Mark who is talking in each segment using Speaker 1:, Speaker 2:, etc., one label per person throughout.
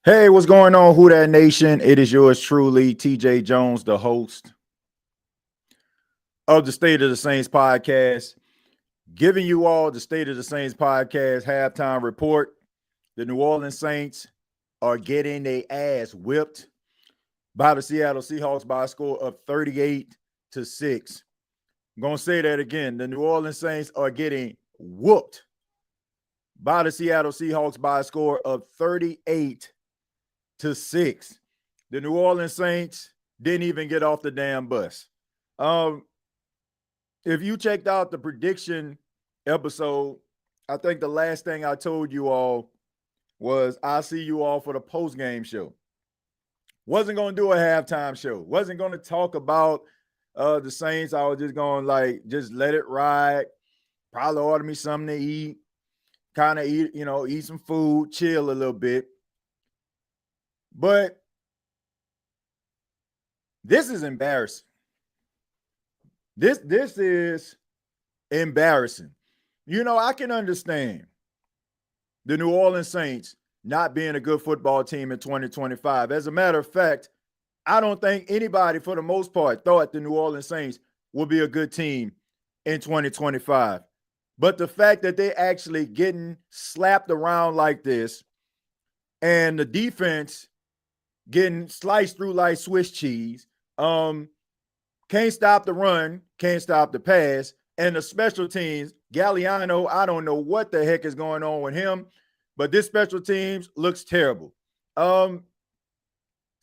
Speaker 1: Hey, what's going on, Who That Nation? It is yours truly, TJ Jones, the host of the State of the Saints podcast, giving you all the State of the Saints podcast halftime report. The New Orleans Saints are getting their ass whipped by the Seattle Seahawks by a score of 38-6. I'm going to say that again. The New Orleans Saints are getting whooped by the Seattle Seahawks by a score of 38-6. The New Orleans Saints didn't even get off the damn bus. If you checked out the prediction episode, I think the last thing I told you all was I'll see you all for the post-game show. Wasn't going to do a halftime show. Wasn't going to talk about the Saints. I was just going to just let it ride. Probably order me something to eat. Kind of eat some food, chill a little bit. But this is embarrassing. This is embarrassing. I can understand the New Orleans Saints not being a good football team in 2025. As a matter of fact, I don't think anybody, for the most part, thought the New Orleans Saints would be a good team in 2025. But the fact that they actually getting slapped around like this and the defense getting sliced through like Swiss cheese, can't stop the run, can't stop the pass, and the special teams, Galliano, I don't know what the heck is going on with him, but this special teams looks terrible. Kind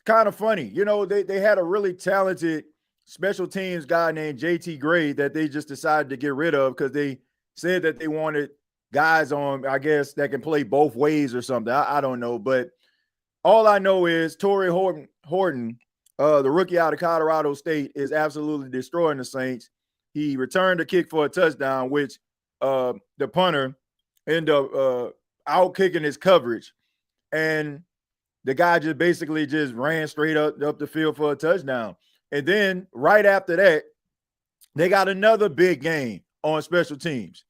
Speaker 1: of funny. They had a really talented special teams guy named JT Gray that they just decided to get rid of because they said that they wanted guys on, I guess, that can play both ways or something. I don't know. But all I know is Torrey Horton, the rookie out of Colorado State, is absolutely destroying the Saints. He returned a kick for a touchdown, which the punter ended up out kicking his coverage. And the guy just basically just ran straight up the field for a touchdown. And then right after that, they got another big game on special teams.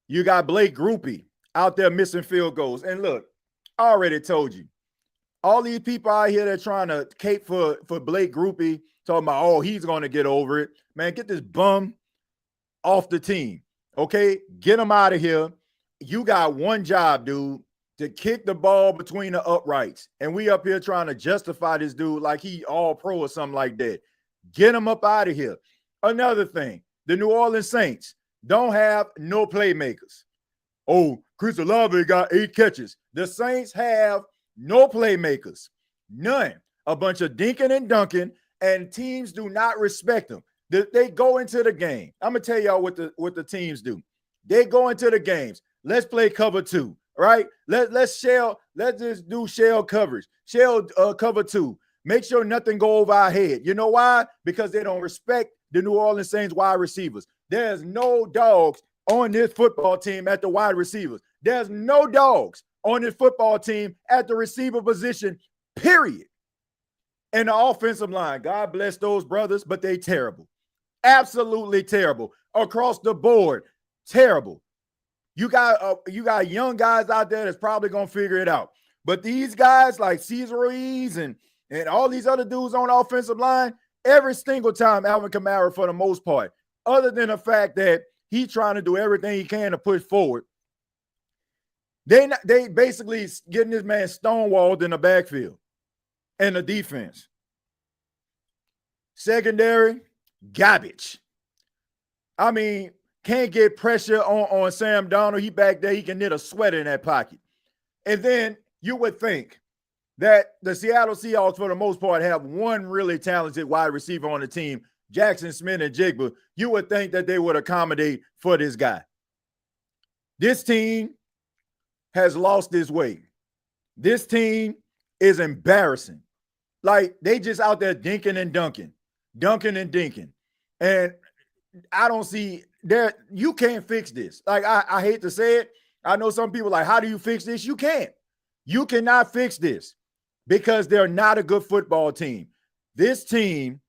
Speaker 1: You got Blake Groupie out there missing field goals. And look, I already told you, all these people out here that are trying to cape for Blake Groupie, talking about, oh, he's going to get over it. Man, get this bum off the team, okay? Get him out of here. You got one job, dude, to kick the ball between the uprights. And we up here trying to justify this dude like he all pro or something like that. Get him up out of here. Another thing, the New Orleans Saints don't have no playmakers. Oh, Chris Olave got 8 catches. The Saints have no playmakers. None. A bunch of dinking and dunking, and teams do not respect them. They go into the game. I'm going to tell y'all what the teams do. They go into the games. Let's play cover 2, right? Let's just do shell coverage. Shell cover 2. Make sure nothing go over our head. You know why? Because they don't respect the New Orleans Saints wide receivers. There's no dogs on this football team at the wide receivers. There's no dogs on this football team at the receiver position, period. And the offensive line, God bless those brothers, but they terrible. Absolutely terrible. Across the board, terrible. You got young guys out there that's probably going to figure it out. But these guys like Cesar Ruiz and all these other dudes on the offensive line, every single time Alvin Kamara, for the most part, other than the fact that he's trying to do everything he can to push forward, they basically getting this man stonewalled in the backfield and the defense. Secondary, garbage. I mean, can't get pressure on Sam Darnold. He back there, he can knit a sweater in that pocket. And then you would think that the Seattle Seahawks, for the most part, have one really talented wide receiver on the team, Jackson Smith-Njigba. You would think that they would accommodate for this guy. This team has lost its way. This team is embarrassing. Like, they just out there dinking and dunking and dinking. And I don't see there. You can't fix this. Like, I hate to say it. I know some people like, how do you fix this? You can't. You cannot fix this because they're not a good football team. This team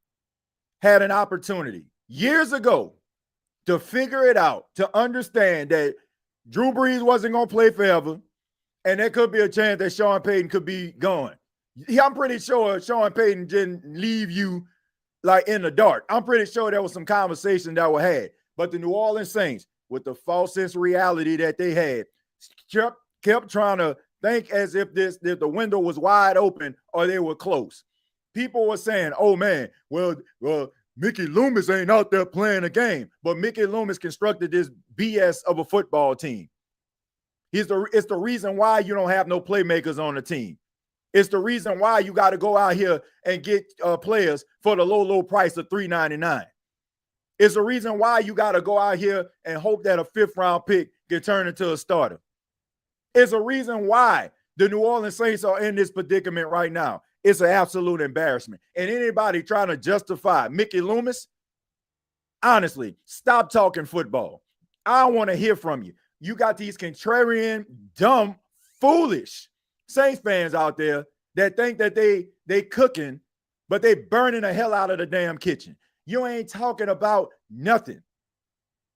Speaker 1: had an opportunity years ago to figure it out, to understand that Drew Brees wasn't going to play forever. And there could be a chance that Sean Payton could be gone. I'm pretty sure Sean Payton didn't leave you like in the dark. I'm pretty sure there was some conversation that were had. But the New Orleans Saints, with the false sense of reality that they had, kept trying to think as if the window was wide open or they were close. People were saying, oh man, well, Mickey Loomis ain't out there playing a game. But Mickey Loomis constructed this BS of a football team. It's the reason why you don't have no playmakers on the team. It's the reason why you got to go out here and get players for the low price of $3.99. It's the reason why you got to go out here and hope that a 5th-round pick get turned into a starter. It's a reason why the New Orleans Saints are in this predicament right now. It's an absolute embarrassment. And anybody trying to justify Mickey Loomis, honestly, stop talking football. I don't want to hear from you. You got these contrarian, dumb, foolish Saints fans out there that think that they cooking, but they burning the hell out of the damn kitchen. You ain't talking about nothing.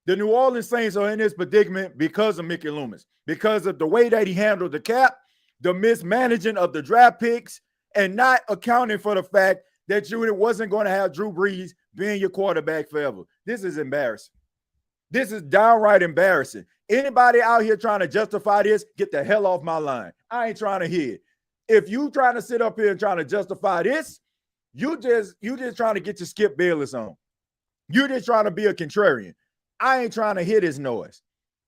Speaker 1: The New Orleans Saints are in this predicament because of Mickey Loomis, because of the way that he handled the cap, the mismanaging of the draft picks, and not accounting for the fact that you wasn't going to have Drew Brees being your quarterback forever. This is embarrassing. This is downright embarrassing. Anybody out here trying to justify this, get the hell off my line. I ain't trying to hear it. If you trying to sit up here and trying to justify this, you just trying to get your Skip Bayless on. You just trying to be a contrarian. I ain't trying to hear this noise.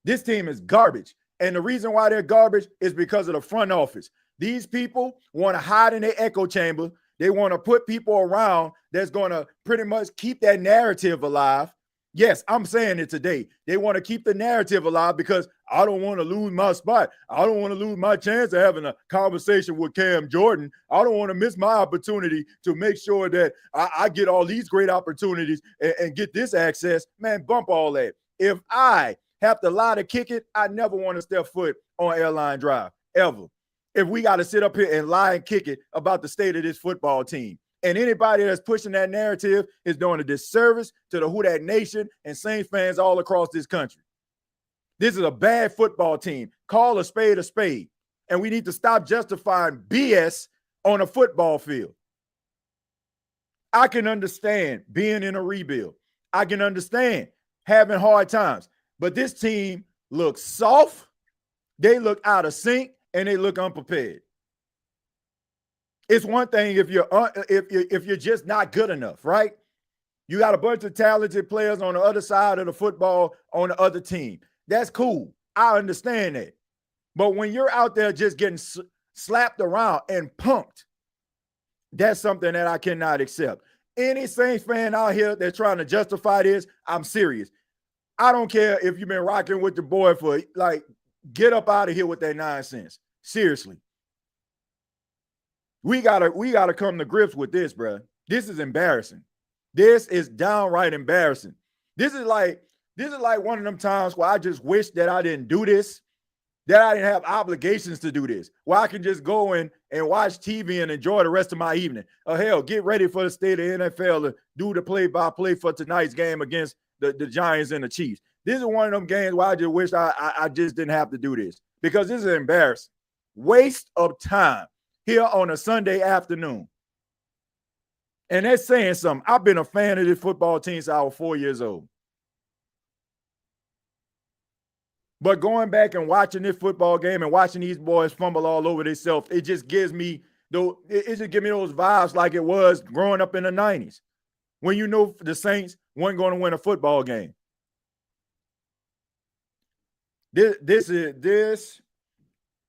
Speaker 1: This team is garbage. And the reason why they're garbage is because of the front office. These people want to hide in their echo chamber. They want to put people around that's going to pretty much keep that narrative alive. Yes, I'm saying it today. They want to keep the narrative alive because I don't want to lose my spot. I don't want to lose my chance of having a conversation with Cam Jordan. I don't want to miss my opportunity to make sure that I get all these great opportunities and get this access. Man, bump all that. If I have to lie to kick it, I never want to step foot on Airline Drive, ever. If we got to sit up here and lie and kick it about the state of this football team. And anybody that's pushing that narrative is doing a disservice to the Who Dat Nation and Saints fans all across this country. This is a bad football team. Call a spade a spade. And we need to stop justifying BS on a football field. I can understand being in a rebuild. I can understand having hard times. But this team looks soft, they look out of sync, and they look unprepared. It's one thing if you're just not good enough, right? You got a bunch of talented players on the other side of the football on the other team. That's cool. I understand that. But when you're out there just getting slapped around and punked, that's something that I cannot accept. Any Saints fan out here that's trying to justify this, I'm serious. I don't care if you've been rocking with the boy for, like, get up out of here with that nonsense. Seriously. We gotta come to grips with this, bro. This is embarrassing. This is downright embarrassing. This is like one of them times where I just wish that I didn't do this, that I didn't have obligations to do this, where I can just go in and watch TV and enjoy the rest of my evening. Hell, get ready for the state of NFL to do the play-by-play for tonight's game against the Giants and the Chiefs. This is one of them games where I just wish I just didn't have to do this, because this is embarrassing. Waste of time here on a Sunday afternoon. And that's saying something. I've been a fan of this football team since I was 4 years old. But going back and watching this football game and watching these boys fumble all over themselves, it just gives me those vibes like it was growing up in the 90s when you knew the Saints weren't going to win a football game. This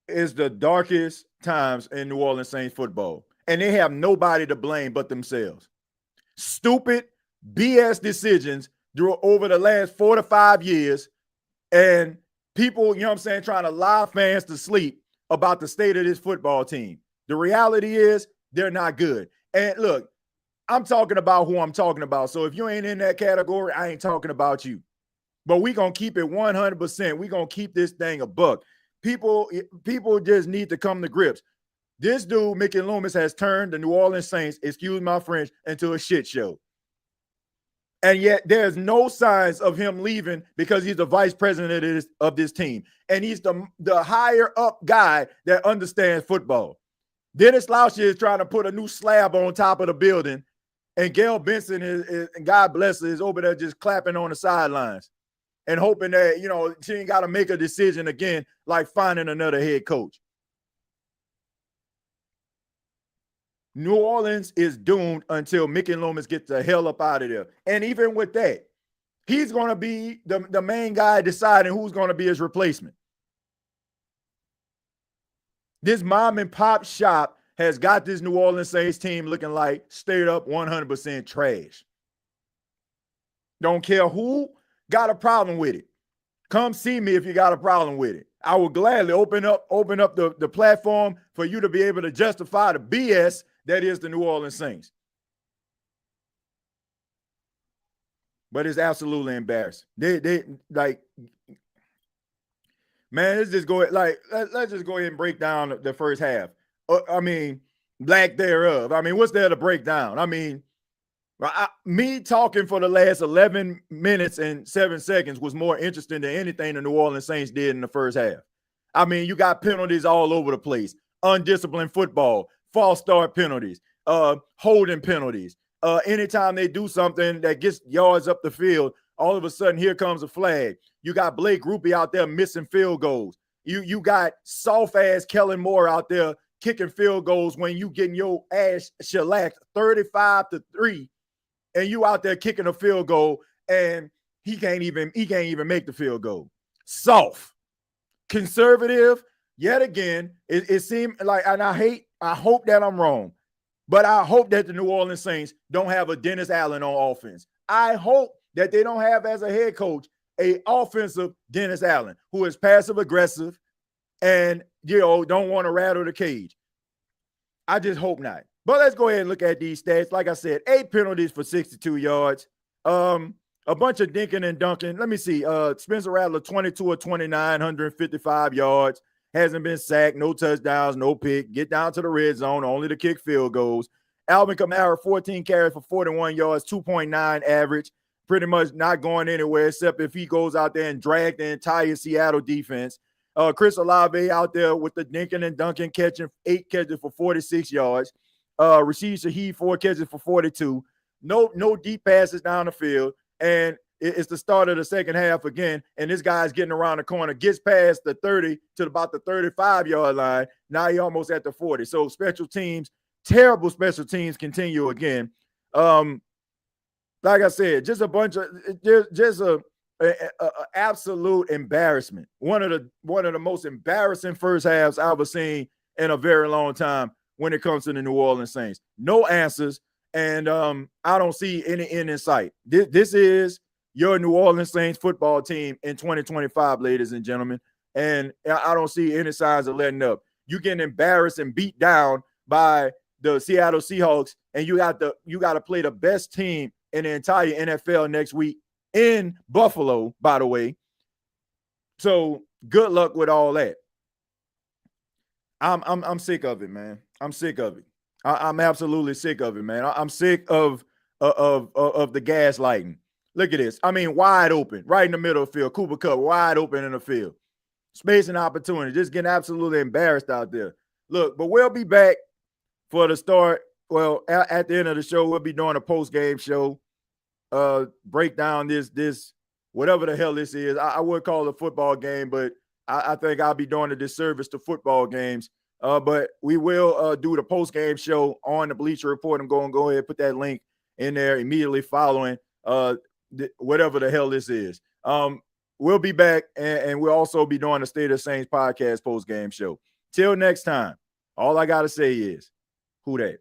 Speaker 1: is the darkest times in New Orleans Saints football. And they have nobody to blame but themselves. Stupid BS decisions over the last 4 to 5 years. And people, you know what I'm saying, trying to lie fans to sleep about the state of this football team. The reality is they're not good. And look, I'm talking about who I'm talking about. So if you ain't in that category, I ain't talking about you. But we're going to keep it 100%. We're going to keep this thing a buck. People just need to come to grips. This dude, Mickey Loomis, has turned the New Orleans Saints, excuse my French, into a shit show. And yet there's no signs of him leaving because he's the vice president of this team. And he's the higher up guy that understands football. Dennis Lauscher is trying to put a new slab on top of the building. And Gail Benson is and God bless her, is over there just clapping on the sidelines and hoping that, you know, she ain't got to make a decision again, like finding another head coach. New Orleans is doomed until Mickey Loomis gets the hell up out of there. And even with that, he's going to be the main guy deciding who's going to be his replacement. This mom and pop shop has got this New Orleans Saints team looking like straight up 100% trash. Don't care who got a problem with it. Come see me if you got a problem with it. I will gladly open up the platform for you to be able to justify the BS that is the New Orleans Saints. But it's absolutely embarrassing. They like, man, let's just go like let's just go ahead and break down the first half. I mean, lack thereof. I mean, what's there to break down? I mean, me talking for the last 11 minutes and 7 seconds was more interesting than anything the New Orleans Saints did in the first half. I mean, you got penalties all over the place, undisciplined football, false start penalties, holding penalties. Anytime they do something that gets yards up the field, all of a sudden here comes a flag. You got Blake Rupe out there missing field goals. You got soft-ass Kellen Moore out there kicking field goals when you getting your ass shellacked 35-3, and you out there kicking a field goal, and he can't even make the field goal. Soft. Conservative, yet again, it seemed like, and I hope that I'm wrong, but I hope that the New Orleans Saints don't have a Dennis Allen on offense. I hope that they don't have as a head coach a offensive Dennis Allen who is passive aggressive and, you know, don't want to rattle the cage. I just hope not. But let's go ahead and look at these stats. Like I said, 8 penalties for 62 yards. A bunch of dinking and dunking. Let me see. Spencer Rattler, 22 of 29, 155 yards. Hasn't been sacked, no touchdowns, no pick. Get down to the red zone, only to kick field goals. Alvin Kamara, 14 carries for 41 yards, 2.9 average. Pretty much not going anywhere except if he goes out there and drag the entire Seattle defense. Chris Olave out there with the dinking and dunking, catching 8 catches for 46 yards. Rashid Shaheed, 4 catches for 42. No deep passes down the field. And it's the start of the second half again, and this guy's getting around the corner, gets past the 30 to about the 35-yard line. Now he almost at the 40. So special teams, terrible special teams continue again. Like I said, just a bunch of just a absolute embarrassment. One of the most embarrassing first halves I've ever seen in a very long time when it comes to the New Orleans Saints. No answers. And I don't see any end in sight. This is your New Orleans Saints football team in 2025, ladies and gentlemen. And I don't see any signs of letting up. You getting embarrassed and beat down by the Seattle Seahawks, and you got to play the best team in the entire NFL next week in Buffalo, by the way. So good luck with all that. I'm sick of it, man. I'm sick of it. I'm absolutely sick of it, man. I'm sick of the gaslighting. Look at this. I mean, wide open, right in the middle of the field. Cooper Kupp, wide open in the field. Space and opportunity. Just getting absolutely embarrassed out there. Look, but we'll be back for the start. Well, at the end of the show, we'll be doing a post-game show. Break down this whatever the hell this is. I would call it a football game, but I think I'll be doing a disservice to football games. But we will do the post-game show on the Bleacher Report. I'm going to go ahead and put that link in there immediately following whatever the hell this is. We'll be back, and we'll also be doing the State of Saints podcast post-game show. Till next time, all I got to say is, who dat?